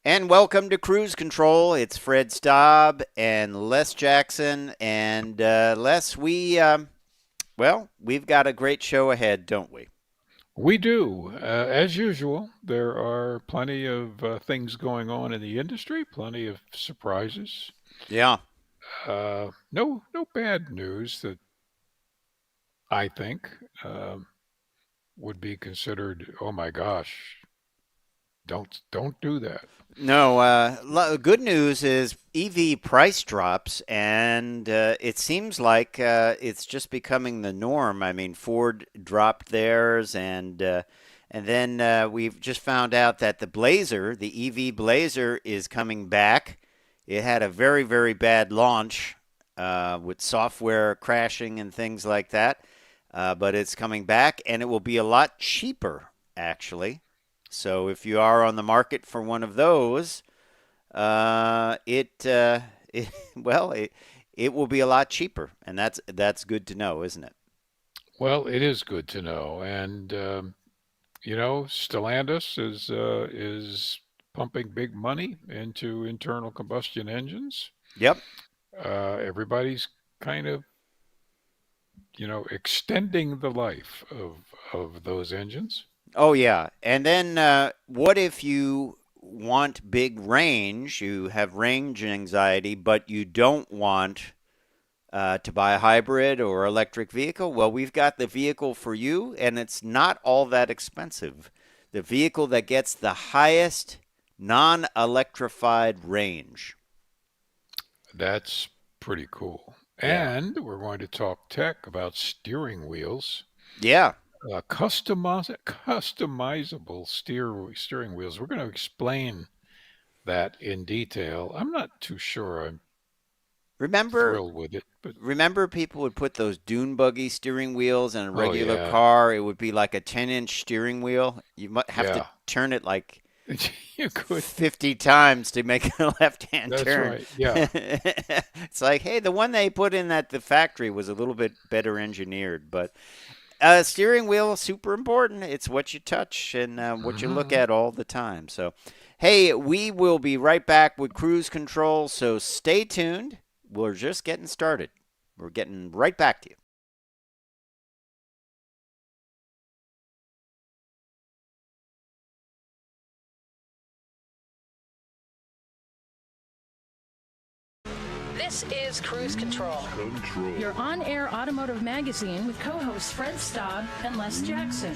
And welcome to Cruise Control. It's Fred Staub and Les Jackson. And Les, we've got a great show ahead, don't we? We do. As usual, there are plenty of things going on in the industry, plenty of surprises. Yeah. No bad news that I think would be considered, oh my gosh, don't do that. No, good news is EV price drops, and it seems like it's just becoming the norm. I mean, Ford dropped theirs, and then we've just found out that the EV Blazer, is coming back. It had a very, very bad launch with software crashing and things like that, but it's coming back, and it will be a lot cheaper, actually. So if you are on the market for one of those, it well, it will be a lot cheaper, and that's good to know, isn't it? Well, it is good to know, and Stellantis is pumping big money into internal combustion engines. Yep. Everybody's kind of extending the life of those engines. Oh yeah. And then what if you want big range? You have range anxiety, but you don't want to buy a hybrid or electric vehicle. Well, we've got the vehicle for you, and it's not all that expensive. The vehicle that gets the highest non-electrified range. That's pretty cool. Yeah. And we're going to talk tech about steering wheels, Yeah. customizable steering wheels. We're going to explain that in detail. I'm not too sure I'm Remember thrilled with it, but remember people would put those dune buggy steering wheels in a oh regular yeah, car. It would be like a 10-inch steering wheel. You might have to yeah, turn it like you could. 50 times to make a left-hand That's turn. right. Yeah. It's like, hey, the one they put in at the factory was a little bit better engineered, but steering wheel is super important. It's what you touch and what you look hmm at all the time. So, hey, we will be right back with cruise control. So stay tuned. We're just getting started. We're getting right back to you. This is Cruise Control, your on-air automotive magazine with co-hosts Fred Staub and Les Jackson.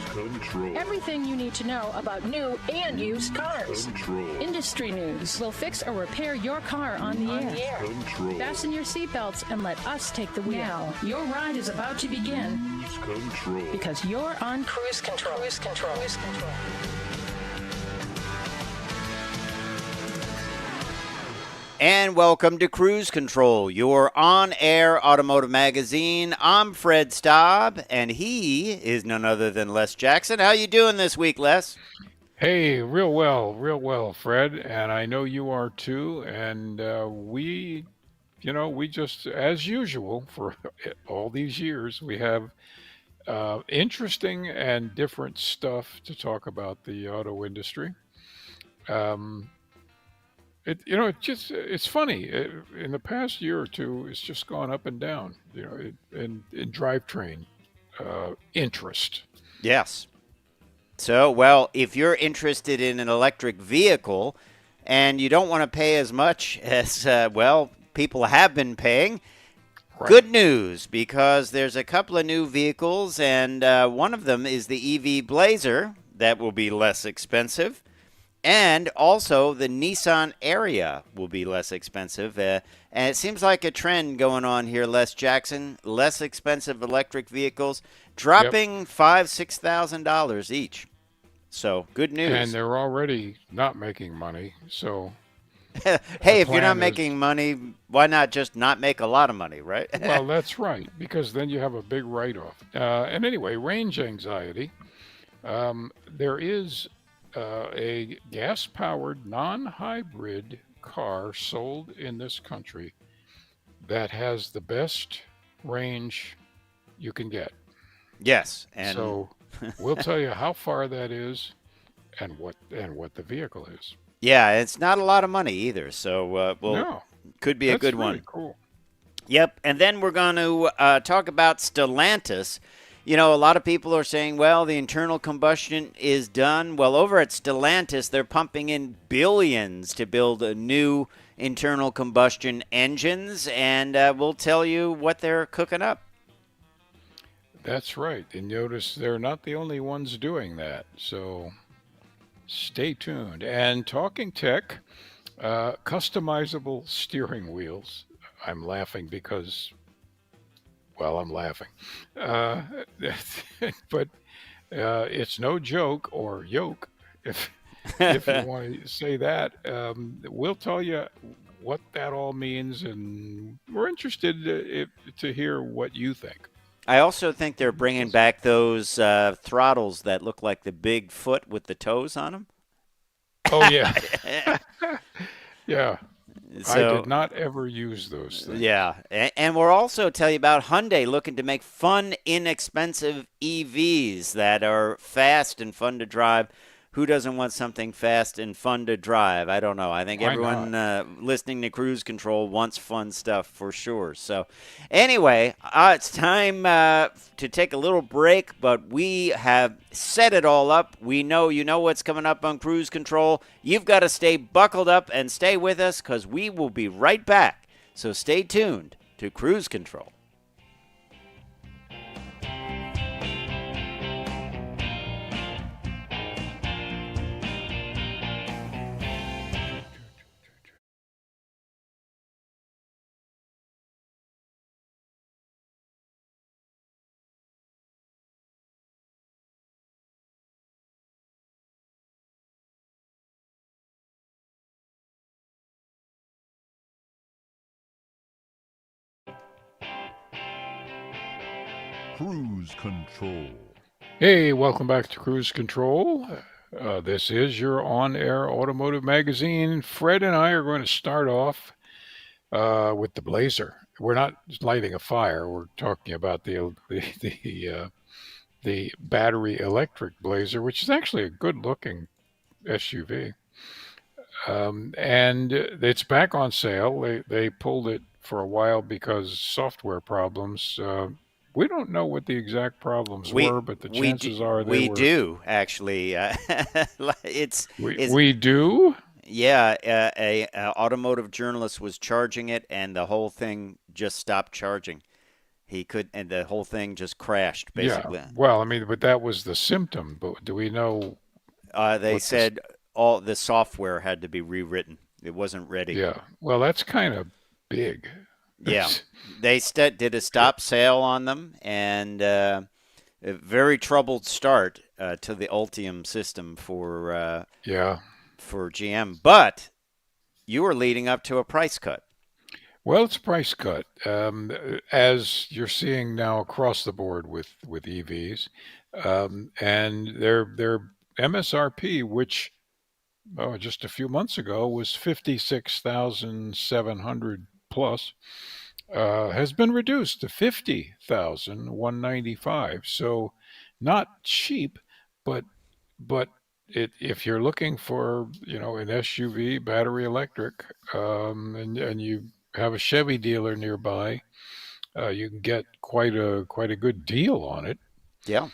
Everything you need to know about new and used cars. Industry news. We'll fix or repair your car on the air. Fasten your seatbelts and let us take the wheel. Now, your ride is about to begin because you're on Cruise Control. Cruise Control. Cruise Control. And welcome to Cruise Control, your on-air automotive magazine. I'm Fred Staub, and he is none other than Les Jackson. How you doing this week, Les? Hey, real well, Fred, and I know you are too. And we just, as usual, for all these years, we have interesting and different stuff to talk about the auto industry. Um, it's funny. In the past year or two, it's just gone up and down. In drivetrain interest. Yes. So, well, if you're interested in an electric vehicle and you don't want to pay as much as, people have been paying, Right. good news because there's a couple of new vehicles, and one of them is the EV Blazer that will be less expensive. And also, the Nissan Ariya will be less expensive. And it seems like a trend going on here, Les Jackson. Less expensive electric vehicles Yep. dropping $5,000-$6,000 each. So good And news. they're already not making money. So the Hey, if you're not plan is, making money, why not just not make a lot of money, right? well, that's right, because then you have a big write off. And anyway, range anxiety. There is a gas powered non hybrid car sold in this country that has the best range you can get. Yes, and So we'll tell you how far that is and what the vehicle is. Yeah, it's not a lot of money either. So, well, No, could be a that's good really one. cool. Yep. And then we're going to talk about Stellantis. You know, a lot of people are saying, well, the internal combustion is done. Well, over at Stellantis, they're pumping in billions to build a new internal combustion engines, and we'll tell you what they're cooking up. That's right. And notice they're not the only ones doing that. So stay tuned. And talking tech, customizable steering wheels. I'm laughing because, well, I'm laughing. Uh, but it's no joke or yoke, if you want to say that. We'll tell you what that all means, and we're interested to hear what you think. I also think they're bringing back those throttles that look like the big foot with the toes on them. Oh yeah, yeah. I did So, not ever use those things. yeah. And we'll also tell you about Hyundai looking to make fun, inexpensive EVs that are fast and fun to drive. Who doesn't want something fast and fun to drive? I don't know. I think Why everyone not? listening to Cruise Control wants fun stuff for sure. So, anyway, it's time to take a little break, but we have set it all up. We know you know what's coming up on Cruise Control. You've got to stay buckled up and stay with us because we will be right back. So, stay tuned to Cruise Control. Cruise Control. Hey, welcome back to Cruise Control. This is your on-air automotive magazine. Fred and I are going to start off with the Blazer. We're not lighting a fire. We're talking about the battery electric Blazer, which is actually a good-looking SUV. And it's back on sale. They pulled it for a while because software problems. We don't know what the exact problems We were, but the we do, chances are they we were. do actually. It's We do. Yeah, a automotive journalist was charging it, and the whole thing just stopped charging. He could, and the whole thing just crashed, Yeah. basically. Well, I mean, but that was the symptom. But do we know They what this? said all the software had to be rewritten. It wasn't ready. Yeah. Well, that's kind of big. Yeah, they did a stop sale on them, and a very troubled start to the Ultium system Yeah. for GM. But you were leading up to a price cut. Well, it's a price cut, as you're seeing now across the board with EVs, and their MSRP, which just a few months ago was 56,700 plus, has been reduced to 50,195. So not cheap, but but if you're looking for an SUV battery electric, and you have a Chevy dealer nearby, you can get quite a good deal on it, Yeah,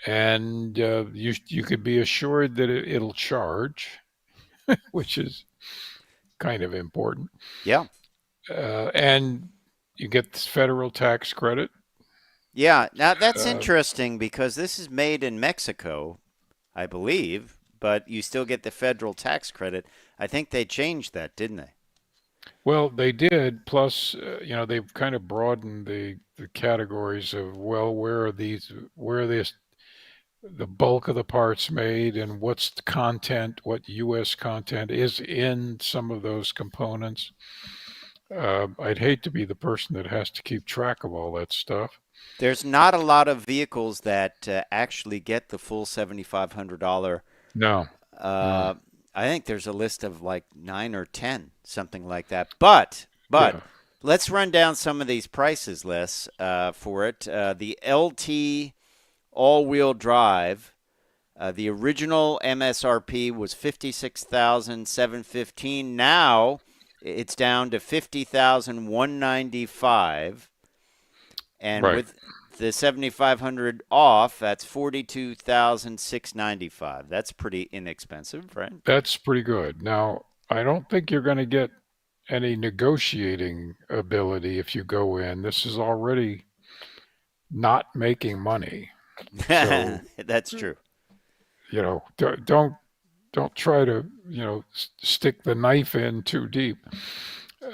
and you could be assured that it'll charge, which is kind of important. yeah. And you get this federal tax credit. Yeah, now that's Uh, interesting because this is made in Mexico, I believe, but you still get the federal tax credit. I think they changed that, didn't they? well, they did. Plus, they've kind of broadened the categories of, well, where are the bulk of the parts made, and what's the content, what U.S. content is in some of those components. I'd hate to be the person that has to keep track of all that stuff. There's not a lot of vehicles that actually get the full $7,500. No, no, Uh, I think there's a list of like 9 or 10, something like that. But yeah, let's run down some of these prices lists for it. The LT all-wheel drive. The original MSRP was 56,715. Now it's down to 50,195, and Right. with the 7,500 off, that's 42,695. That's pretty inexpensive, right? That's pretty good. Now, I don't think you're going to get any negotiating ability if you go in. This is already not making money. So, That's true. don't try to, stick the knife in too deep.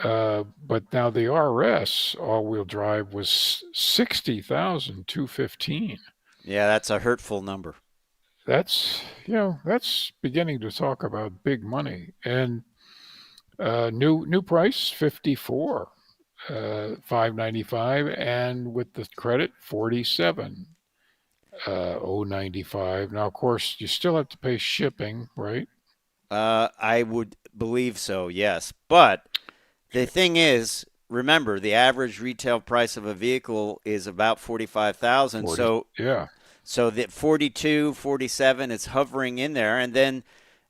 But now the RS all-wheel drive was 60,215. Yeah, that's a hurtful number. That's beginning to talk about big money. And new price 54, 595, and with the credit 47, 095. Now, of course, you still have to pay shipping, right? I would believe so, yes. But the thing is, remember, the average retail price of a vehicle is about 45,000. 40, yeah. So the 42, 47 is hovering in there. And then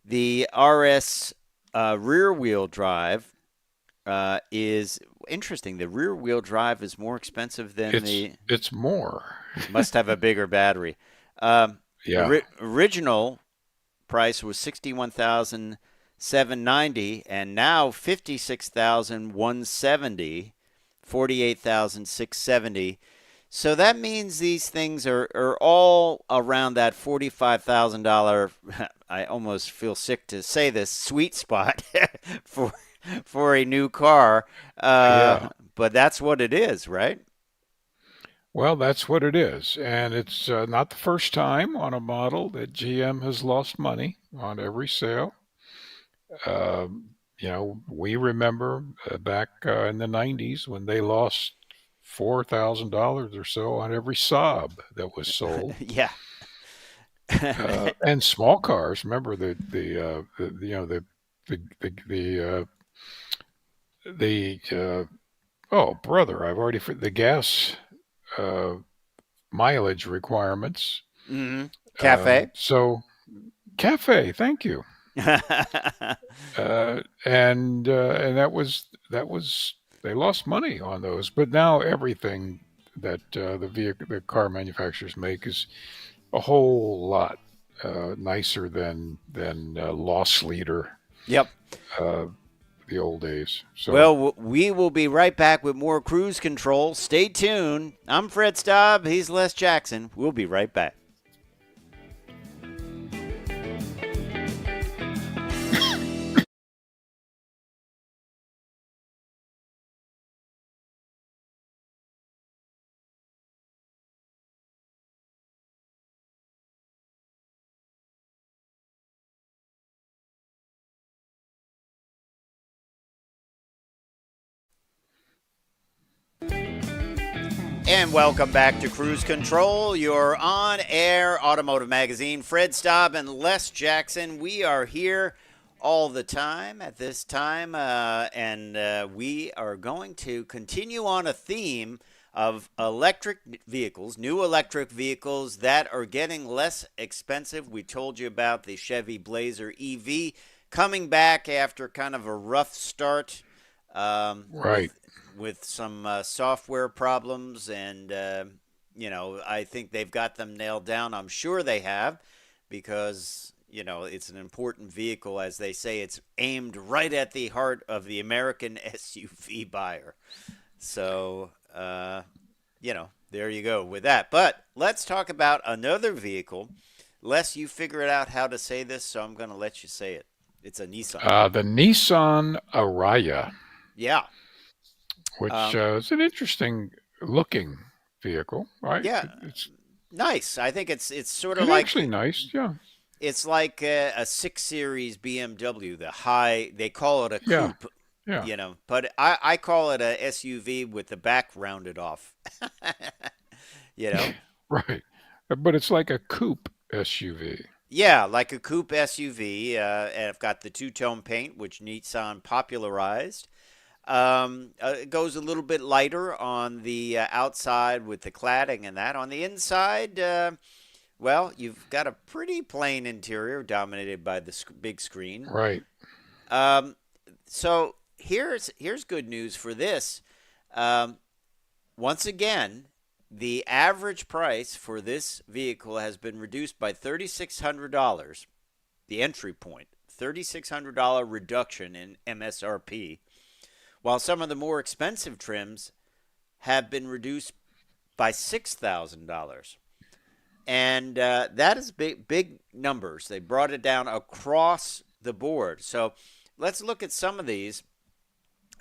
the RS rear wheel drive is interesting. The rear wheel drive is more expensive than It's more. must have a bigger battery. Um, Yeah. Original price was 61,790, and now 56,170, 48,670. So that means these things are all around that $45,000. I almost feel sick to say this, sweet spot for for a new car. Yeah. But that's what it is, right? Well, that's what it is. And it's not the first time on a model that GM has lost money on every sale. We remember back in the 90s when they lost $4,000 or so on every Saab that was sold. Yeah. And small cars. Remember oh brother, I've already the gas uh, mileage requirements. Mm-hmm. Cafe. So cafe, thank you. And that was they lost money on those, but now everything that the car manufacturers make is a whole lot nicer than loss leader, Yep. uh, the old days. So Well, we will be right back with more Cruise Control. Stay tuned. I'm Fred Staub. He's Les Jackson. We'll be right back. And welcome back to Cruise Control, your on-air automotive magazine. Fred Staub and Les Jackson. We are here all the time at this time, and we are going to continue on a theme of electric vehicles, new electric vehicles that are getting less expensive. We told you about the Chevy Blazer EV coming back after kind of a rough start. right. With some software problems, and I think they've got them nailed down. I'm sure they have, because it's an important vehicle. As they say, it's aimed right at the heart of the American SUV buyer. So there you go with that. But let's talk about another vehicle. Les, you figure it out how to say this, so I'm going to let you say it. It's a Nissan. The Nissan Ariya, Yeah. which is an interesting looking vehicle, right? Yeah. It's Nice. I think it's sort of it's like actually nice, yeah. it's like a 6 Series BMW. The high, they call it a Yeah, coupe, yeah. but I call it a SUV with the back rounded off. you know, Right. But it's like a coupe SUV. yeah, like a coupe SUV. And I've got the two-tone paint, which Nissan popularized. It goes a little bit lighter on the outside with the cladding and that. On the inside, Well, you've got a pretty plain interior dominated by the big screen. Right. Um, so here's good news for this. Um, Once again, the average price for this vehicle has been reduced by $3,600. The entry point, $3,600 reduction in MSRP, while some of the more expensive trims have been reduced by $6,000. And that is big numbers. They brought it down across the board. So let's look at some of these.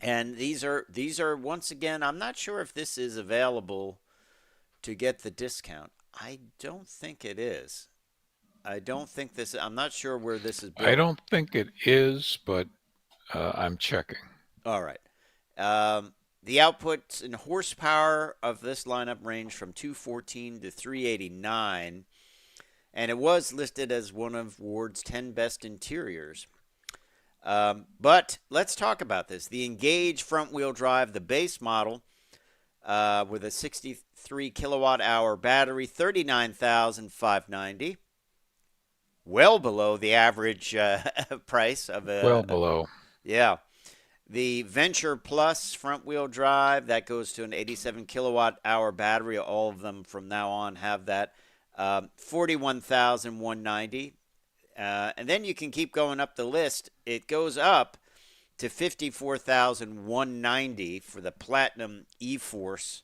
And these are once again, I'm not sure if this is available to get the discount. I don't think it is. I don't think this. I'm not sure where this is I built. don't think it is, but I'm checking. All right. The outputs in horsepower of this lineup range from 214 to 389, and it was listed as one of Ward's 10 best interiors. But let's talk about this. The Engage front-wheel drive, the base model, with a 63 kilowatt hour battery, 39,590, well below the average price of Well a below. yeah. The Venture Plus front-wheel drive, that goes to an 87 kilowatt hour battery. All of them from now on have that. 41,190. And then you can keep going up the list. It goes up to 54,190 for the Platinum E-Force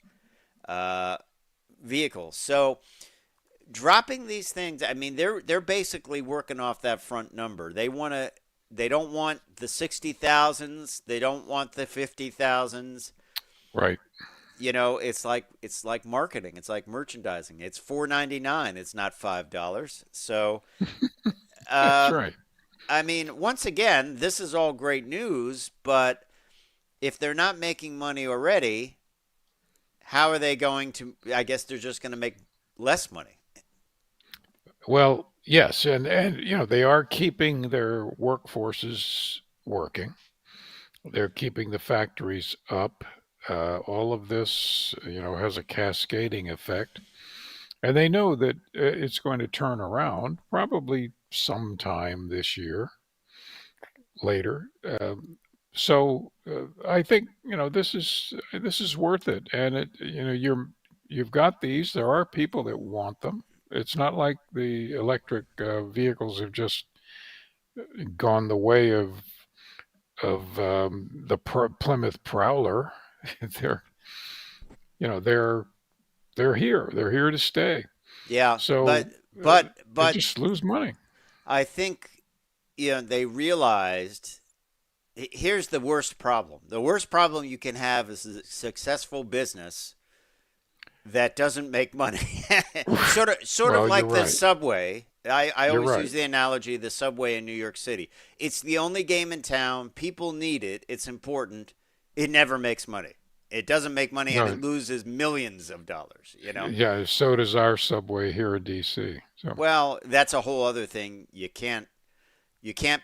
vehicle. So dropping these things, I mean, they're basically working off that front number. They don't want the 60,000s. They don't want the 50,000s. Right. It's like marketing. It's like merchandising. It's $4.99. It's not $5. So, That's uh, right. I mean, once again, this is all great news. But if they're not making money already, how are they going to? I guess they're just going to make less money. Well, yes, and they are keeping their workforces working. They're keeping the factories up. All of this, has a cascading effect, and they know that it's going to turn around probably sometime this year, later. So I think this is worth it, and you've got these. There are people that want them. It's not like the electric vehicles have just gone the way of the Plymouth Prowler. they're you know they're here. They're here to stay. Yeah, So uh, they but just lose money. I think they realized here's the worst problem. The worst problem you can have is a successful business that doesn't make money. sort of Well, you're like the right. subway. I You're always right. use the analogy of the subway in New York City. It's the only game in town. People need it. It's important. It never makes money. It doesn't make money and it No, loses millions of dollars. yeah. So does our subway here in D.C. So Well, that's a whole other thing. You can't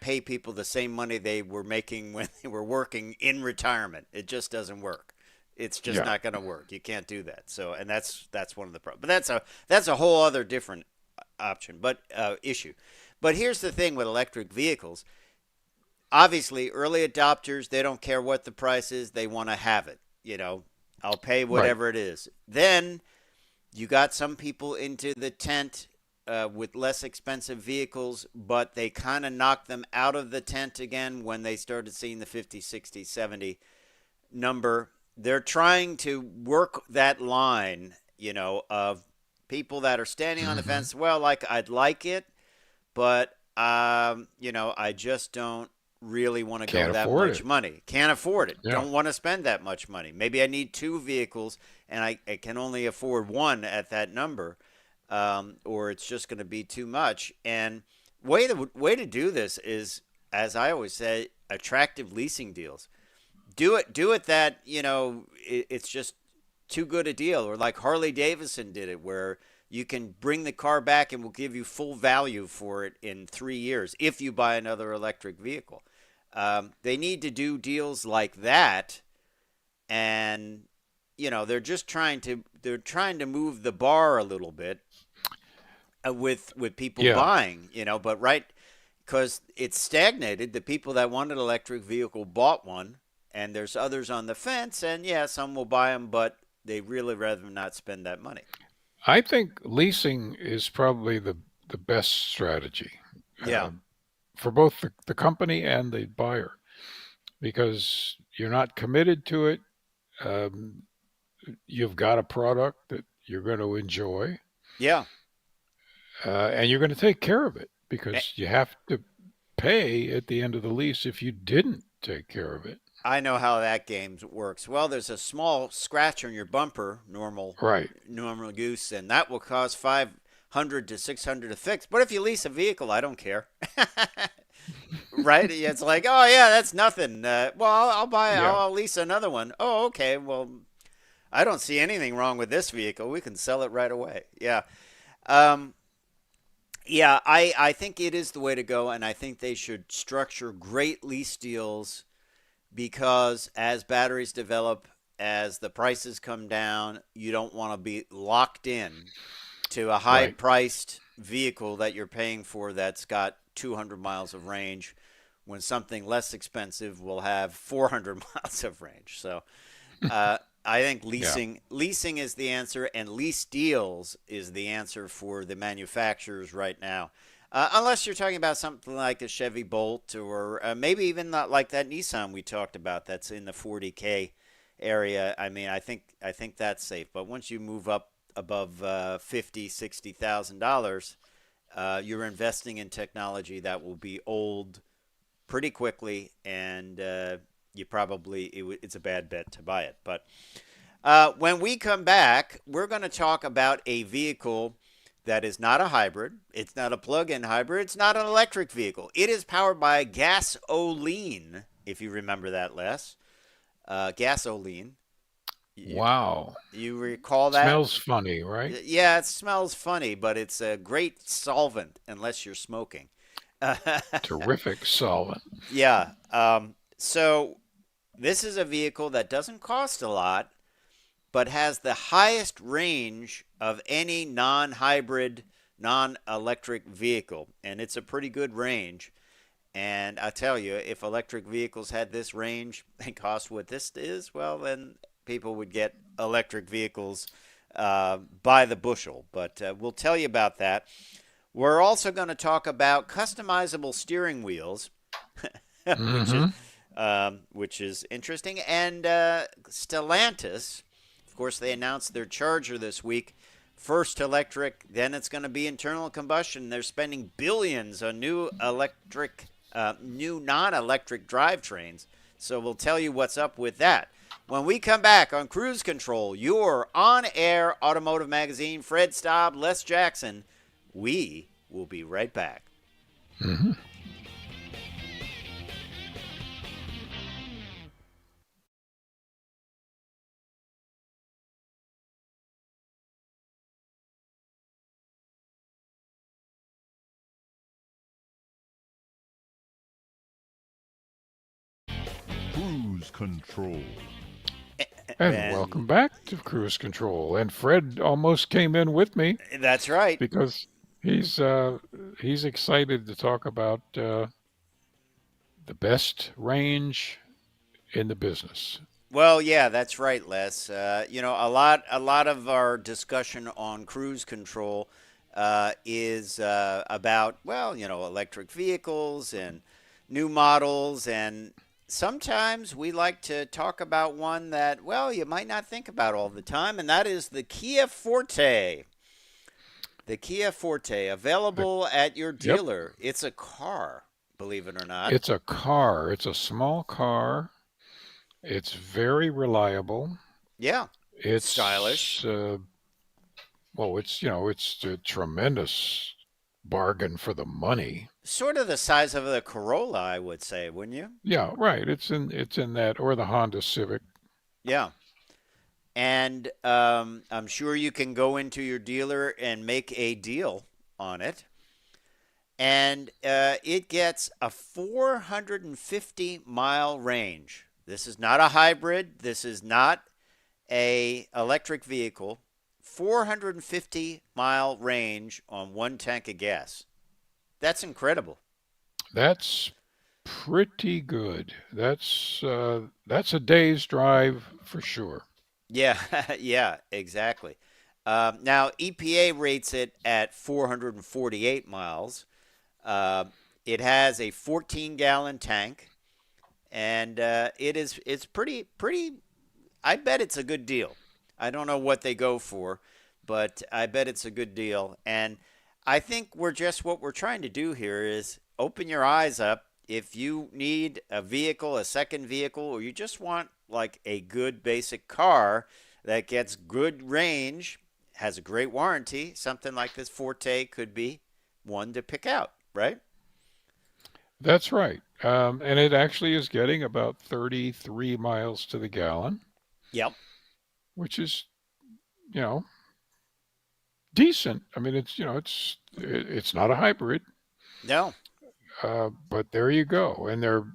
pay people the same money they were making when they were working in retirement. It just doesn't work. It's just yeah. not going to work. You can't do that. So, and that's one of the problems. But that's a whole other different option, but issue. But here's the thing with electric vehicles. Obviously, early adopters, they don't care what the price is. They want to have it. I'll pay Right. whatever it is. Then you got some people into the tent with less expensive vehicles, but they kind of knocked them out of the tent again when they started seeing the 50, 60, 70 number. They're trying to work that line, of people that are standing on the Hmm. fence. Well, like I'd like it, but I just don't really want to go Can't that afford much it. money. Can't afford it. Yeah. Don't want to spend that much money. Maybe I need two vehicles and I can only afford one at that number, or it's just going to be too much. And way to do this is, as I always say, attractive leasing deals. Do it that it's just too good a deal, or like Harley Davidson did it, where you can bring the car back and we'll give you full value for it in 3 years if you buy another electric vehicle. They need to do deals like that, and they're trying to move the bar a little bit. with people Yeah, buying, but right, because it's stagnated. The people that wanted an electric vehicle bought one, and there's others on the fence, and yeah, some will buy them, but they really rather not spend that money. I think leasing is probably the best strategy Yeah, uh, for both the company and the buyer because you're not committed to it. Um, you've got a product that you're going to enjoy, yeah. and you're going to take care of it Eh, because you have to pay at the end of the lease if you didn't take care of it. I know how that game works. Well, there's a small scratch on your bumper, Right. normal use, and that will cost 500 to 600 to fix. But if you lease a vehicle, I don't care. Right? It's like, oh yeah, that's nothing. Well, I'll buy, Yeah. I'll lease another one. Oh, okay. Well, I don't see anything wrong with this vehicle. We can sell it right away. Yeah. Um, yeah, I think it is the way to go, and I think they should structure great lease deals because as batteries develop, as the prices come down, you don't want to be locked in to a high Right. priced vehicle that you're paying for that's got 200 miles of range when something less expensive will have 400 miles of range. So I think Yeah. leasing is the answer, and lease deals is the answer for the manufacturers right now. Unless you're talking about something like a Chevy Bolt or maybe even not like that Nissan we talked about that's in the 40K area. I mean, I think that's safe. But once you move up above 50, $60,000, you're investing in technology that will be old pretty quickly, and it's a bad bet to buy it. But when we come back, we're going to talk about a vehicle that is not a hybrid. It's not a plug-in hybrid. It's not an electric vehicle. It is powered by gasoline, if you remember that, Les. Gasoline. You, Wow. you recall that? Smells funny, right? Yeah, it smells funny, but it's a great solvent unless you're smoking. Terrific solvent. Yeah. So this is a vehicle that doesn't cost a lot, but has the highest range of any non hybrid, non electric vehicle. And it's a pretty good range. And I tell you, if electric vehicles had this range and cost what this is, well, then people would get electric vehicles by the bushel. But we'll tell you about that. We're also going to talk about customizable steering wheels, which is Hmm. which is interesting, and Stellantis. Of course, they announced their Charger this week. First electric, then it's going to be internal combustion. They're spending billions on new non-electric drivetrains. So we'll tell you what's up with that. When we come back on Cruise Control, your on-air automotive magazine, Fred Staub, Les Jackson, we will be right back. Hmm. Cruise Control. And And welcome back to Cruise Control. And Fred almost came in with me that's right. because he's uh, he's excited to talk about the best range in the business. Well, yeah, that's right, Les. A lot of our discussion on cruise control is about, well, electric vehicles and new models, and sometimes we like to talk about one that, well, you might not think about all the time, and that is the Kia Forte. The Kia Forte, The, available at your yep, dealer. It's a car, believe it or not. it's a car. It's a small car. It's very reliable. Yeah, stylish. It's well, it's a tremendous bargain for the money. Sort of the size of a Corolla, I would say, wouldn't you? Yeah, right. It's in that or the Honda Civic. Yeah. And I'm sure you can go into your dealer and make a deal on it. And it gets a 450-mile range. This is not a hybrid. This is not a electric vehicle. 450-mile range on one tank of gas. That's incredible. That's pretty good. That's a day's drive for sure. Yeah, yeah, exactly. Now, EPA rates it at 448 miles. Uh, it has a 14-gallon tank, and it's pretty. I bet it's a good deal. I don't know what they go for, but I bet it's a good deal. And I think what we're trying to do here is open your eyes up. If you need a vehicle, a second vehicle, or you just want like a good basic car that gets good range, has a great warranty, something like this Forte could be one to pick out, right? That's right. And it actually is getting about 33 miles to the gallon, Yep. which is, you know, decent. I mean, it's not a hybrid, No. but there you go. And they're,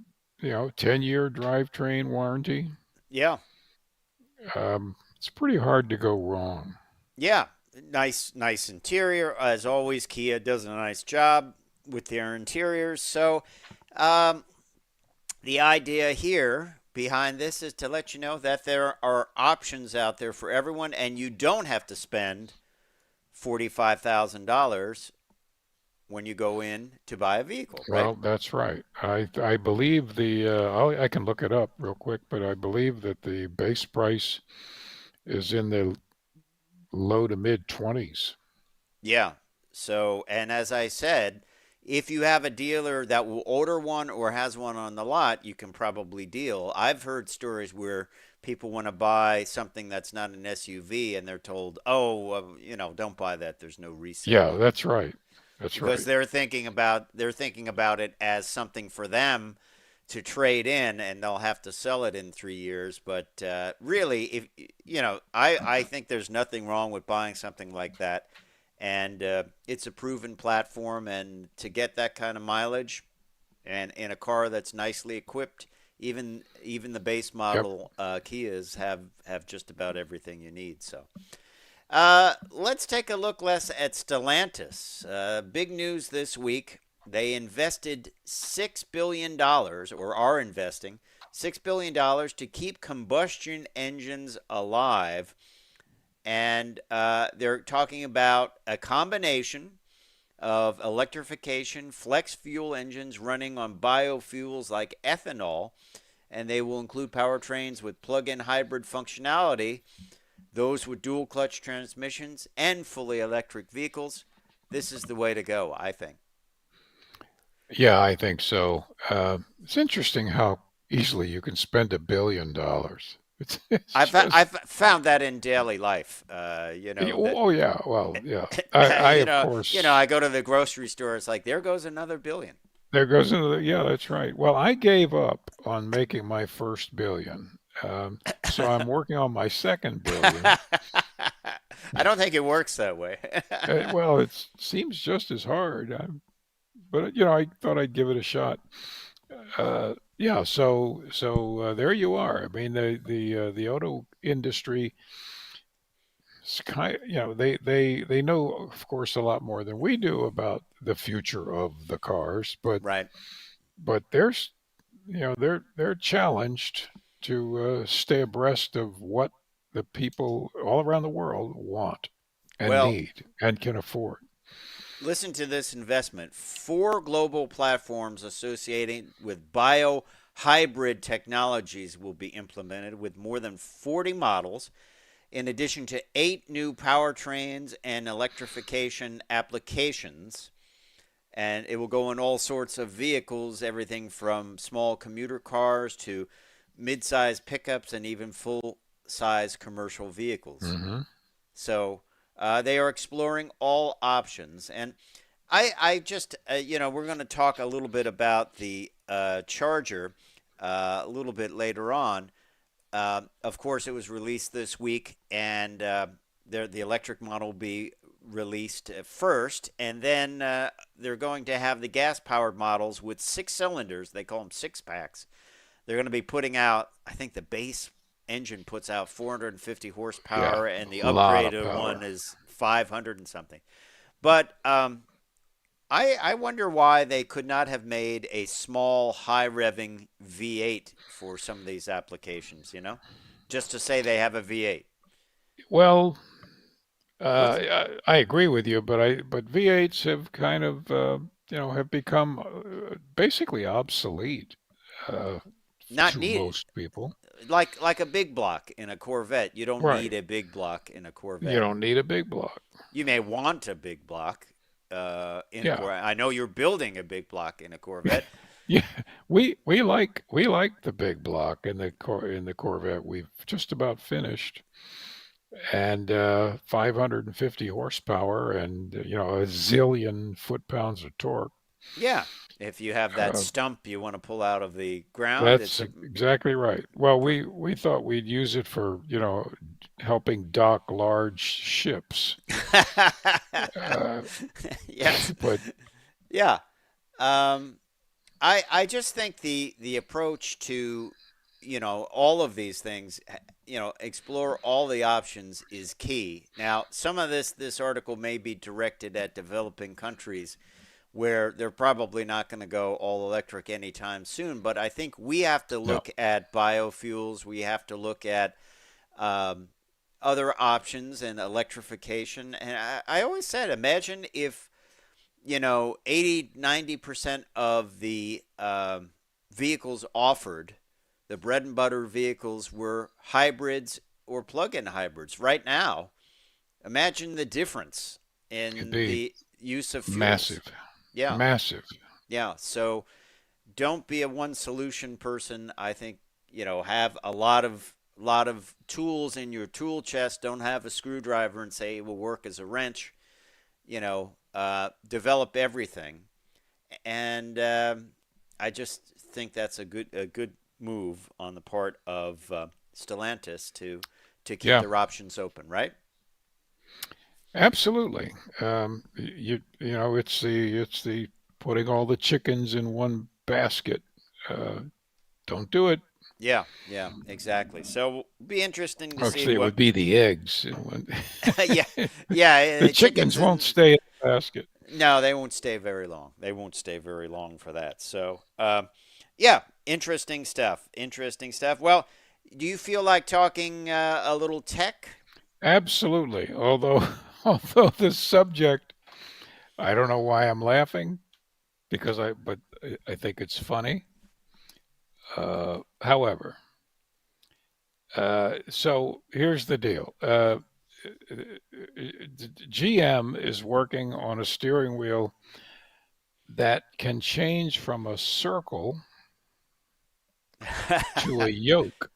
10-year drivetrain warranty. Yeah. It's pretty hard to go wrong. Yeah, nice interior as always. Kia does a nice job with their interiors. So, um, the idea here behind this is to let you know that there are options out there for everyone, and you don't have to spend $45,000 when you go in to buy a vehicle, right? Well, that's right. I believe I can look it up real quick, but I believe that the base price is in the low to mid 20s. Yeah. So, and as I said, if you have a dealer that will order one or has one on the lot, you can probably deal. I've heard stories where people want to buy something that's not an SUV and they're told, "Oh, don't buy that. There's no resale Yeah, on it." that's right. That's Because right. they're thinking about it as something for them to trade in, and they'll have to sell it in 3 years. But really, if I think there's nothing wrong with buying something like that, and it's a proven platform, and to get that kind of mileage, and in a car that's nicely equipped, even the base Yep. model Kias have just about everything you need. So. Let's take a look, Les, at Stellantis. Big news this week. They invested $6 billion, or are investing $6 billion to keep combustion engines alive. And they're talking about a combination of electrification, flex fuel engines running on biofuels like ethanol, and they will include powertrains with plug in hybrid functionality, those with dual clutch transmissions, and fully electric vehicles. This is the way to go, I think. Yeah, I think so. It's interesting how easily you can spend $1 billion. It's I've just, found that in daily life. That oh yeah, well, yeah. I you of know, course, I go to the grocery store. It's like there goes another billion. there goes into yeah, that's right. Well, I gave up on making my first billion. So I'm working on my second billion. I don't think it works that way. Well, it seems just as hard, but I thought I'd give it a shot. Yeah, so there you are. I mean, the auto industry, is kind, they know, of course, a lot more than we do about the future of the cars, but Right. there's, they're challenged to stay abreast of what the people all around the world want and Well, need and can afford. listen to this investment. Four global platforms associated with bio hybrid technologies will be implemented with more than 40 models, in addition to eight new powertrains and electrification applications. And it will go in all sorts of vehicles, everything from small commuter cars to mid-size pickups and even full-size commercial vehicles. Hmm. So they are exploring all options. And I just, we're going to talk a little bit about the Charger a little bit later on. Of course, it was released this week, and the electric model will be released first, and then they're going to have the gas-powered models with 6 cylinders. They call them six packs. They're going to be putting out, I think, the base engine puts out 450 Yeah, horsepower, and the a lot of upgraded one power. is 500 and something. But I wonder why they could not have made a small, high revving V8 for some of these applications, just to say they have a V8. Well, What's I agree with you, but V8s have kind of have become basically obsolete uh, not to need most people. like a big block in a Corvette. You don't need Right. a big block in a You Corvette. don't need a big block. You may want a big block in a Yeah. Corvette. I know you're building a big block in a Corvette. Yeah, we like the big block in the Corvette. We've just about finished, and 550 horsepower, and a zillion foot-pounds of torque. Yeah, if you have that Uh, stump you want to pull out of the ground, it's that's a exactly right. Well, pr- we thought we'd use it for helping dock large ships, uh, yes, but yeah. Um, I just think the approach to all of these things, explore all the options is key. Now, some of this article may be directed at developing countries where they're probably not going to go all electric anytime soon. But I think we have to no, look at biofuels. We have to look at um, other options and electrification. And I always said, imagine if 80, 90% of the vehicles offered, the bread and butter vehicles, were hybrids or plug-in hybrids. Right now, imagine the difference it'd in be the use of fuels. massive, Yeah, massive. yeah. So don't be a one solution person. I think, have a lot of tools in your tool chest. Don't have a screwdriver and say it will work as a wrench. Develop everything. And I just think that's a good move on the part of Stellantis to keep Yeah, their options open, right? absolutely. It's the putting all the chickens in one basket. Uh, don't do it. Yeah, yeah, exactly. So it'll be interesting to see Actually, it what. would be the eggs. Yeah, yeah. The Chickens chickens won't and stay in the basket. no, they won't stay very long. They won't stay very long for that. So, yeah, interesting stuff. Interesting stuff. Well, do you feel like talking a little tech? Absolutely. Although this subject, I don't know why I'm laughing but I think it's funny. However, so here's the deal. GM is working on a steering wheel that can change from a circle to a yoke,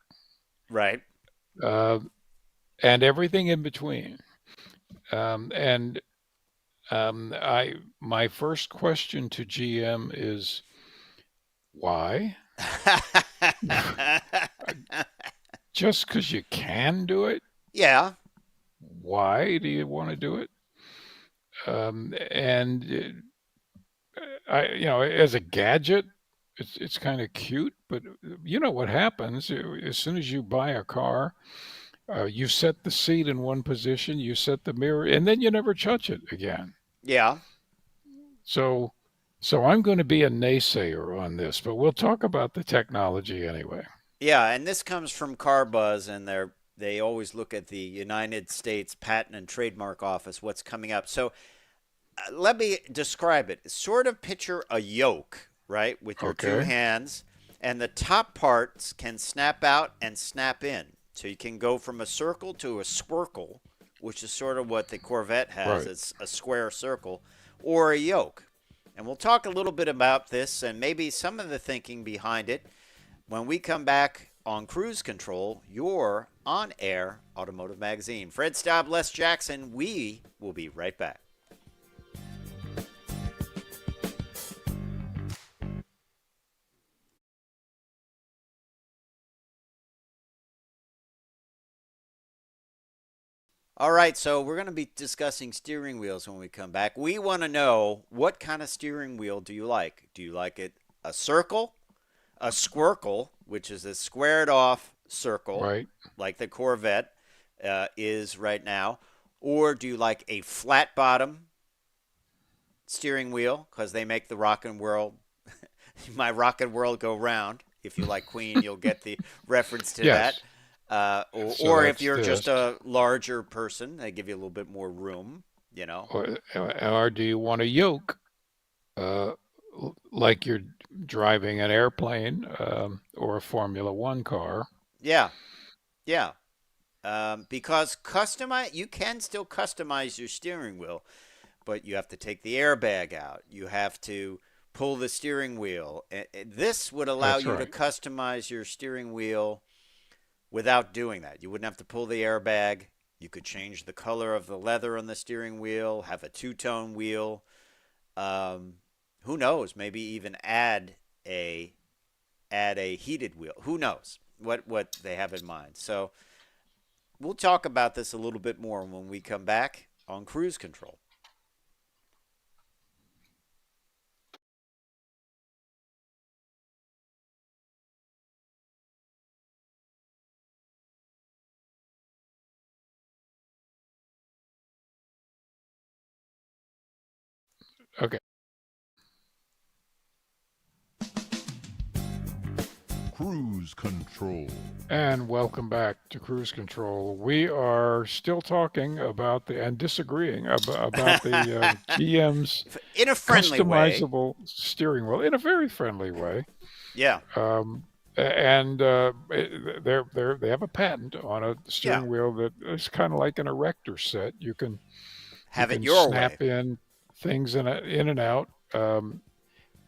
Right. uh, and everything in between. And I my first question to GM is why? Just because you can do it, Yeah. why do you want to do it? And as a gadget, it's kind of cute, but you know what happens as soon as you buy a car. You set the seat in one position, you set the mirror, and then you never touch it again. Yeah. So, so I'm going to be a naysayer on this, but we'll talk about the technology anyway. Yeah. And this comes from CarBuzz, and they always look at the United States Patent and Trademark Office, what's coming up. So let me describe it. Sort of picture a yoke, right, with your two Okay. hands, and the top parts can snap out and snap in. So you can go from a circle to a squircle, which is sort of what the Corvette has. Right. It's a square circle, or a yoke. And we'll talk a little bit about this and maybe some of the thinking behind it when we come back on Cruise Control, your on air automotive magazine. Fred Staub, Les Jackson, we will be right back. All right, so we're going to be discussing steering wheels when we come back. We want to know, what kind of steering wheel do you like? Do you like it a circle, a squircle, which is a squared off circle, Right. like the Corvette is right now, or do you like a flat bottom steering wheel because they make the rock and world my rock and world go round. If you like Queen, you'll get the reference to that. Yes. So Or if that's you're just this. a larger person, they give you a little bit more room, you know. Or do you want a yoke, uh, like you're driving an airplane or a Formula One car? Yeah, yeah. Because you can still customize your steering wheel, but you have to take the airbag out. You have to pull the steering wheel. This would allow That's you to right. customize your steering wheel without doing that. You wouldn't have to pull the airbag. You could change the color of the leather on the steering wheel, have a two-tone wheel. Um, who knows? Maybe even a add a heated wheel. Who knows what they have in mind? So we'll talk about this a little bit more when we come back on Cruise Control. Okay. Cruise control. And welcome back to Cruise Control. We are still talking about and disagreeing about the GM's In a friendly way. customizable steering wheel in a very friendly way. Yeah. And they have a patent on a Yeah. steering wheel that is kind of like an erector set. You Have it can your way. snap in things in and out,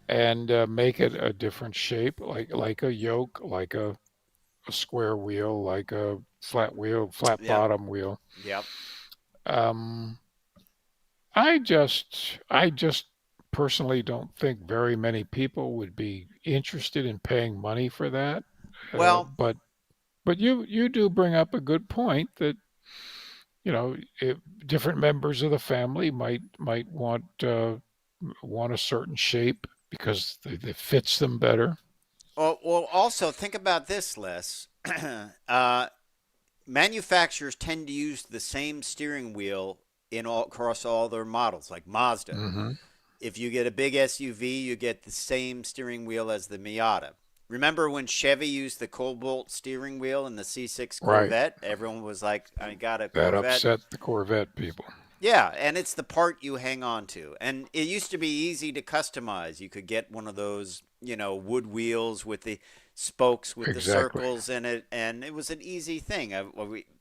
and make it a different shape, like a yoke, like a square wheel, like a flat Yeah. bottom wheel. Yep. Um, I just personally don't think very many people would be interested in paying money for that. Uh, Well, but but you do bring up a good point that if different members of the family might want a certain shape because it fits them better. well, also think about this, Les. uh, Manufacturers tend to use the same steering wheel across all their models, like Mazda. Hmm. If you get a big SUV, you get the same steering wheel as the Miata. Remember when Chevy used the Cobalt steering wheel in the C6 Right. Corvette? Everyone was like, I got a That Corvette. upset the Corvette people. Yeah, and it's the part you hang on to. And it used to be easy to customize. You could get one of those, wood wheels with the spokes with the Exactly. circles in it, and it was an easy thing.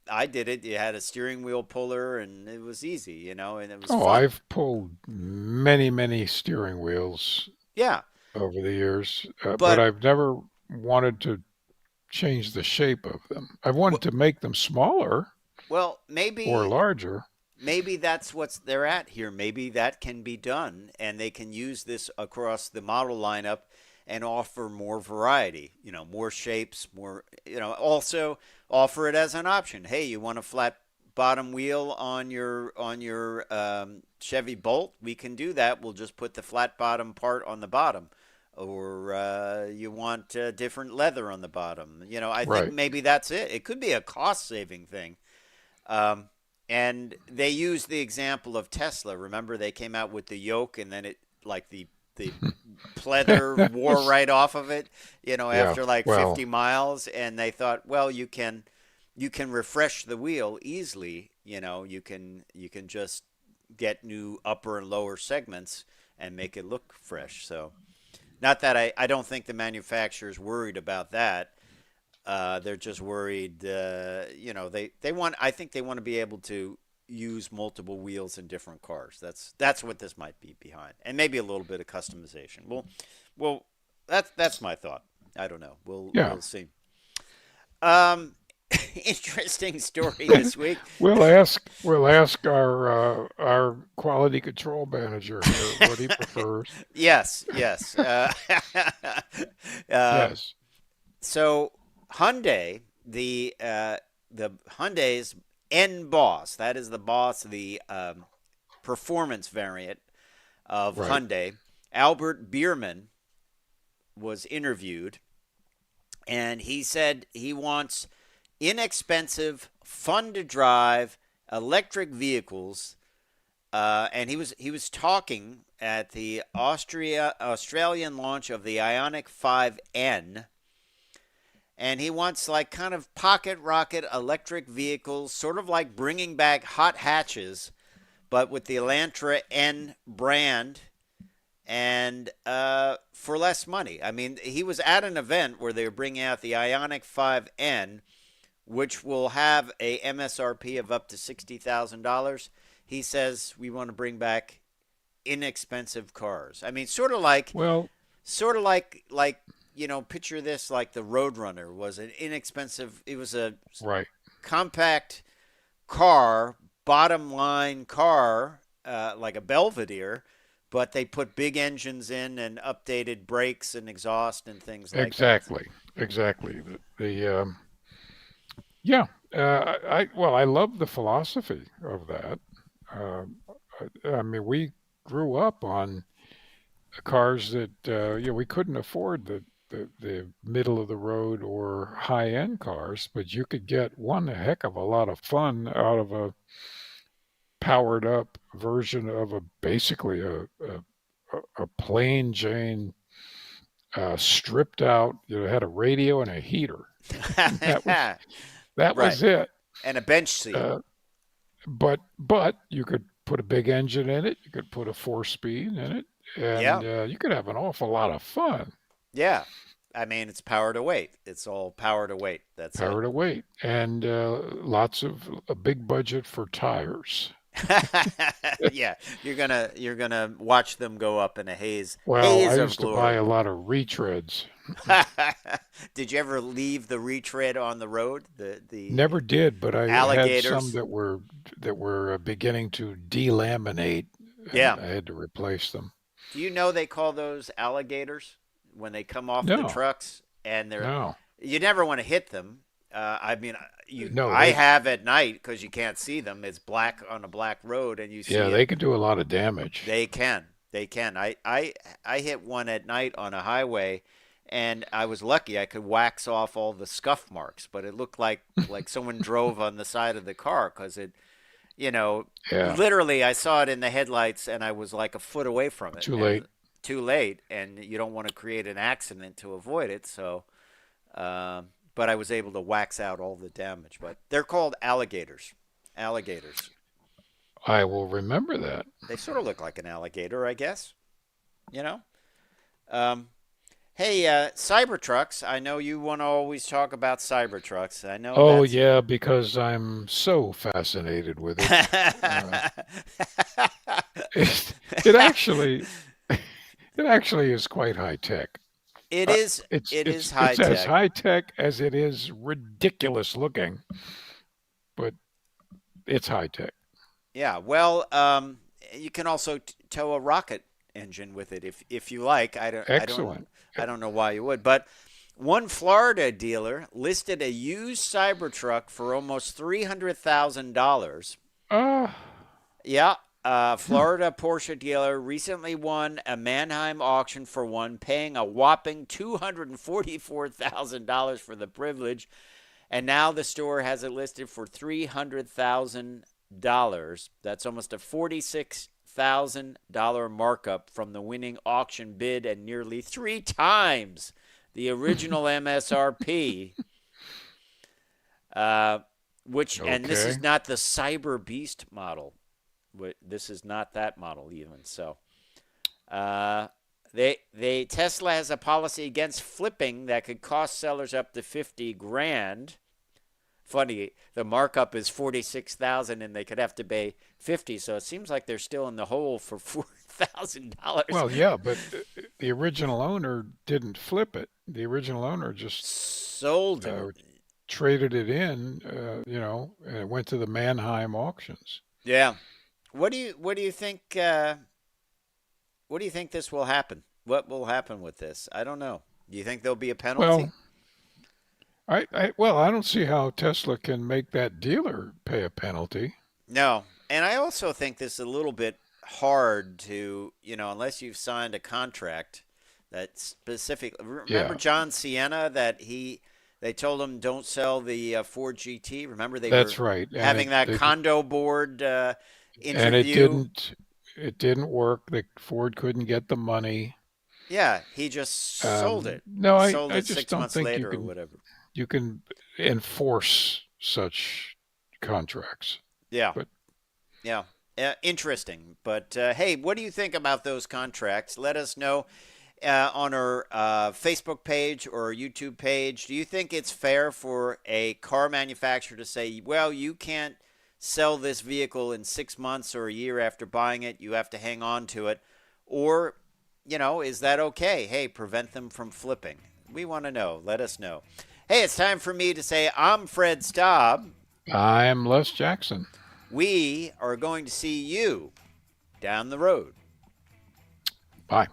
I did it. You had a steering wheel puller, and it was easy, and it was Oh, fun. I've pulled many steering wheels Yeah, over the years, but but I've never wanted to change the shape of them. I've wanted w- to make them smaller well, or maybe larger. that's what's they're at here. Maybe that can be done, and they can use this across the model lineup and offer more variety. More shapes, more. Also offer it as an option. Hey, you want a flat bottom wheel on your Chevy Bolt? We can do that. We'll just put the flat bottom part on the bottom. Or you want different leather on the bottom. I think Right. maybe that's it. It could be a cost saving thing. Um, and they used the example of Tesla. Remember, they came out with the yoke, and then it like the pleather That wore was right off of it. yeah. After like Well, 50 miles, and they thought, well, you can refresh the wheel easily. You can just get new upper and lower segments and make it look fresh. So, not that I don't think the manufacturer's worried about that. They're just worried. They want. I think they want to be able to use multiple wheels in different cars. That's what this might be behind, and maybe a little bit of customization. Well, that's my thought. I don't know. We'll yeah. we'll see. Um, interesting story this week. We'll ask our quality control manager here what he prefers. Yes, yes. Um, Yes. so Hyundai, the Hyundai's N Boss, that is the boss, the performance variant of Right. Hyundai. Albert Bierman was interviewed, and he said he wants inexpensive, fun to drive electric vehicles. And he was talking at the Australian launch of the Ionic 5N, and he wants like kind of pocket rocket electric vehicles, sort of like bringing back hot hatches, but with the Elantra N brand and for less money. I mean, he was at an event where they were bringing out the Ionic 5N, which will have a MSRP of up to $60,000. He says we want to bring back inexpensive cars. I mean, Well, picture this, like the Roadrunner was an inexpensive. It was a right. compact car, bottom line car, like a Belvedere, but they put big engines in and updated brakes and exhaust and things like that. Exactly. Exactly. Yeah. I love the philosophy of that. Uh, I mean, we grew up on cars that we couldn't afford the middle of the road or high end cars, but you could get one heck of a lot of fun out of a powered up version of a basically a plain Jane stripped out. Had a radio and a heater. That was that Right. was it. And a bench seat. Uh, but you could put a big engine in it. You could put a 4 speed in it, Yeah. and you could have an awful lot of fun. Yeah. I mean, it's power to weight. It's all power to weight. That's it. Power to weight, and lots of a big budget for tires. Yeah, you're gonna watch them go up in a Well, haze I of used to buy glory. a lot of retreads. Did you ever leave the retread on the road? The Never did, but I had some alligators? that were beginning to delaminate, Yeah. and I had to replace them. Do you know they call those alligators when they come off the No, trucks and they're no, you never want to hit them. I mean, no. I They have at night because you can't see them. It's black on a black road and you Yeah, see it. they could do a lot of damage. They can. They can. I hit one at night on a highway, and I was lucky. I could wax off all the scuff marks, but it looked like someone drove on the side of the car because you know, Yeah, literally I saw it in the headlights, and I was like a foot away from it, too and late. too late. And you don't want to create an accident to avoid it. So, but I was able to wax out all the damage. But they're called alligators. Alligators. I will remember that. They sort of look like an alligator, I guess. You know. Um, hey, Cybertrucks. I know you want to always talk about Cybertrucks. I know Oh that's. yeah, because I'm so fascinated with it. Uh, it, it actually it actually is quite high tech. it Uh, is. it's It is it's high it's as tech. high tech as it is ridiculous looking, but it's high tech. Yeah. Well, you can also tow a rocket engine with it if you like. I don't. I don't. Excellent. I don't know why you would, but one Florida dealer listed a used Cybertruck for almost $300,000. Uh, Yeah. hmm. Florida Porsche dealer recently won a Mannheim auction for one, paying a whopping $244,000 for the privilege. And now the store has it listed for $300,000. That's almost a $46,000 markup from the winning auction bid and nearly three times the original MSRP. Uh, and this is Okay. not the Cyber Beast model. This is not that model even. So, uh, they Tesla has a policy against flipping that could cost sellers up to 50 grand. Funny, the markup is 46,000, and they could have to pay 50. So it seems like they're still in the hole for $4,000. Well, yeah, but the original owner didn't flip it. The original owner just Sold it. uh, traded it in, and it went to the Mannheim auctions. Yeah. What do you think? What do you think this will happen? What will happen with this? I don't know. Do you think there'll be a penalty? Well, I don't see how Tesla can make that dealer pay a penalty. No. And I also think this is a little bit hard to, unless you've signed a contract That specific. Remember Yeah, John Sienna that they told him don't sell the Ford GT. Remember they that's were right. And having that condo board it interview. didn't work. The Ford couldn't get the money. Yeah, he just sold it. No, Sold I it just six don't months think later or whatever. you can enforce such contracts. Yeah, But yeah. Interesting. But hey, what do you think about those contracts? Let us know on our Facebook page or our YouTube page. Do you think it's fair for a car manufacturer to say, well, you can't sell this vehicle in 6 months or a year after buying it? You have to hang on to it. Or, is that okay? Hey, prevent them from flipping. We want to know. Let us know. Hey, it's time for me to say I'm Fred Staub. I'm Les Jackson. We are going to see you down the road. Bye.